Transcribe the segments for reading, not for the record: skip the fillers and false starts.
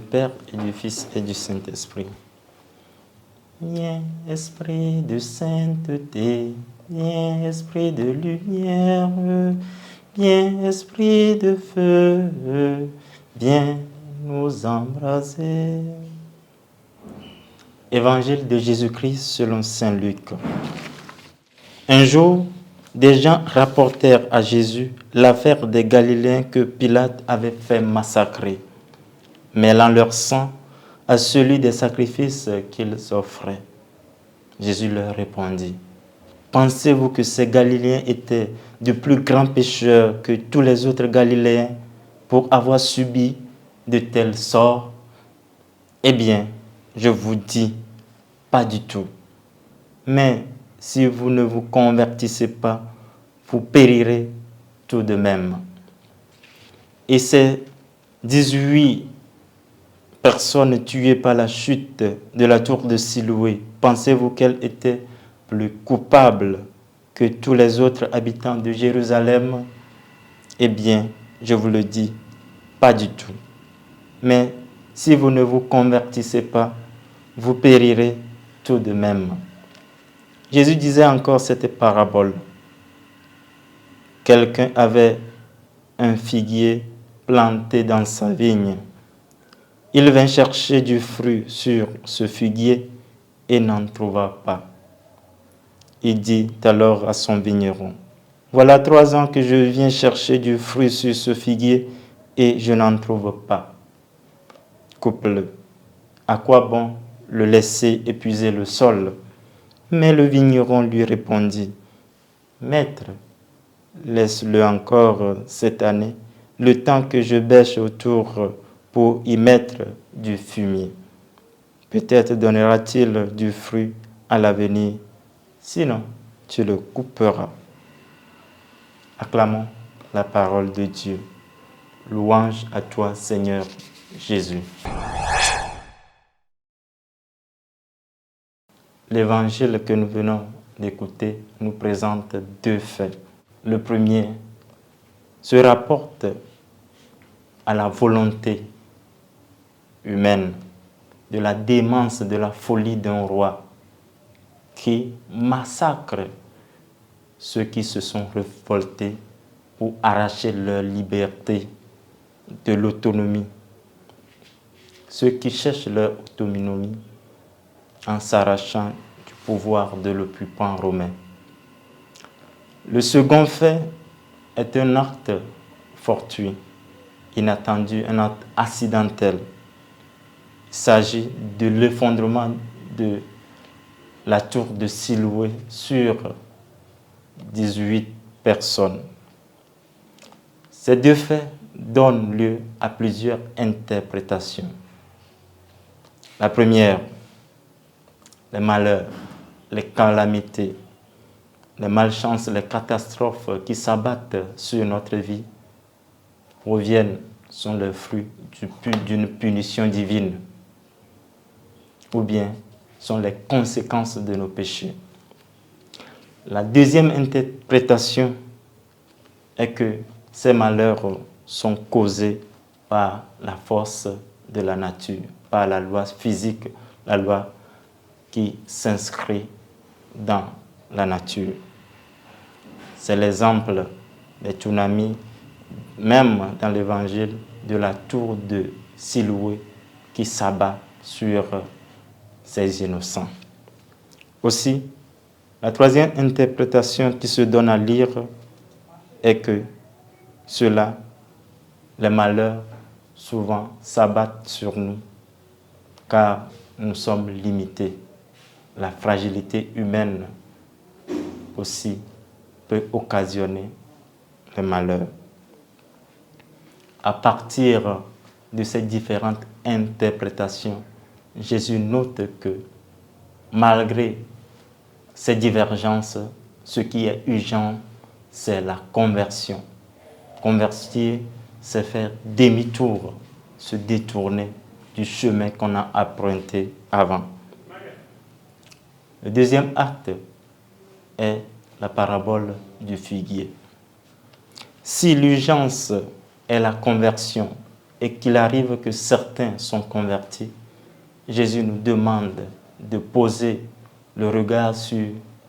Père et du Fils et du Saint-Esprit. Viens, Esprit de sainteté, viens, Esprit de lumière, viens, Esprit de feu, viens nous embraser. Évangile de Jésus-Christ selon saint Luc. Un jour, des gens rapportèrent à Jésus l'affaire des Galiléens que Pilate avait fait massacrer, mêlant leur sang à celui des sacrifices qu'ils offraient. Jésus leur répondit, « Pensez-vous que ces Galiléens étaient de plus grands pécheurs que tous les autres Galiléens pour avoir subi de tels sorts? Eh bien, je vous dis, pas du tout. Mais si vous ne vous convertissez pas, vous périrez tout de même. » Et ces 18 personnes tuées par la chute de la tour de Siloué, pensez-vous qu'elles étaient plus coupables que tous les autres habitants de Jérusalem? Eh bien, je vous le dis, pas du tout. Mais si vous ne vous convertissez pas, vous périrez tout de même. Jésus disait encore cette parabole. Quelqu'un avait un figuier planté dans sa vigne. Il vint chercher du fruit sur ce figuier et n'en trouva pas. Il dit alors à son vigneron, « Voilà 3 ans que je viens chercher du fruit sur ce figuier et je n'en trouve pas. Coupe-le. À quoi bon le laisser épuiser le sol? » Mais le vigneron lui répondit, « Maître, laisse-le encore cette année, le temps que je bêche autour pour y mettre du fumier. Peut-être donnera-t-il du fruit à l'avenir, sinon tu le couperas. » Acclamons la parole de Dieu. Louange à toi, Seigneur Jésus. L'évangile que nous venons d'écouter nous présente 2 faits. Le premier se rapporte à la volonté humaine, de la démence, de la folie d'un roi qui massacre ceux qui se sont révoltés pour arracher leur liberté, de l'autonomie. Ceux qui cherchent leur autonomie en s'arrachant du pouvoir de l'occupant romain. Le second fait est un acte fortuit, inattendu, un acte accidentel. Il s'agit de l'effondrement de la tour de Siloué sur 18 personnes. Ces 2 faits donnent lieu à plusieurs interprétations. La première, les malheurs, les calamités, les malchances, les catastrophes qui s'abattent sur notre vie sont le fruit d'une punition divine, ou bien sont les conséquences de nos péchés. La deuxième interprétation est que ces malheurs sont causés par la force de la nature, par la loi physique, la loi qui s'inscrit dans la nature. C'est l'exemple des tsunamis, même dans l'évangile, de la tour de Siloué qui s'abat sur ces innocents. Aussi, la troisième interprétation qui se donne à lire est que les malheurs, souvent s'abattent sur nous, car nous sommes limités. La fragilité humaine aussi peut occasionner le malheur. À partir de ces différentes interprétations, Jésus note que malgré ces divergences, ce qui est urgent, c'est la conversion. Convertir, c'est faire demi-tour, se détourner du chemin qu'on a emprunté avant. Le deuxième acte est la parabole du figuier. Si l'urgence est la conversion, et qu'il arrive que certains sont convertis, Jésus nous demande de poser le regard sur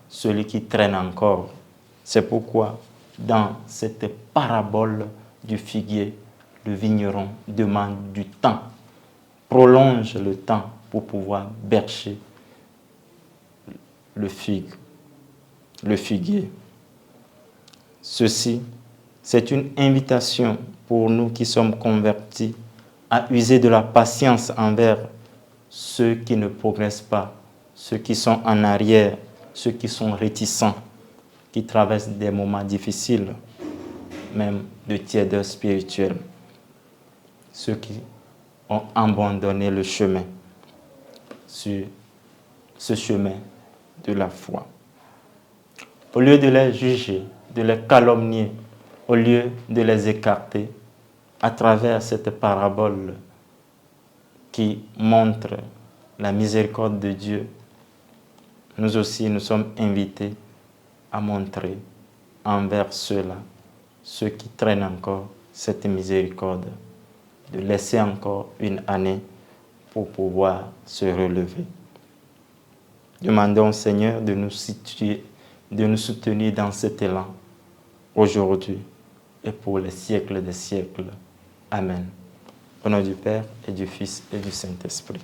celui qui traîne encore. C'est pourquoi, dans cette parabole du figuier, le vigneron demande du temps, prolonge le temps pour pouvoir bercer le figuier. Ceci, c'est une invitation pour nous qui sommes convertis à user de la patience envers ceux qui ne progressent pas, ceux qui sont en arrière, ceux qui sont réticents, qui traversent des moments difficiles, même de tiédeur spirituelle, ceux qui ont abandonné le chemin, sur ce chemin de la foi. Au lieu de les juger, de les calomnier, au lieu de les écarter, à travers cette parabole qui montre la miséricorde de Dieu, nous aussi nous sommes invités à montrer envers ceux-là, ceux qui traînent encore, cette miséricorde, de laisser encore une année pour pouvoir se relever. Demandons au Seigneur de nous soutenir dans cet élan aujourd'hui et pour les siècles des siècles. Amen. Au nom du Père et du Fils et du Saint-Esprit.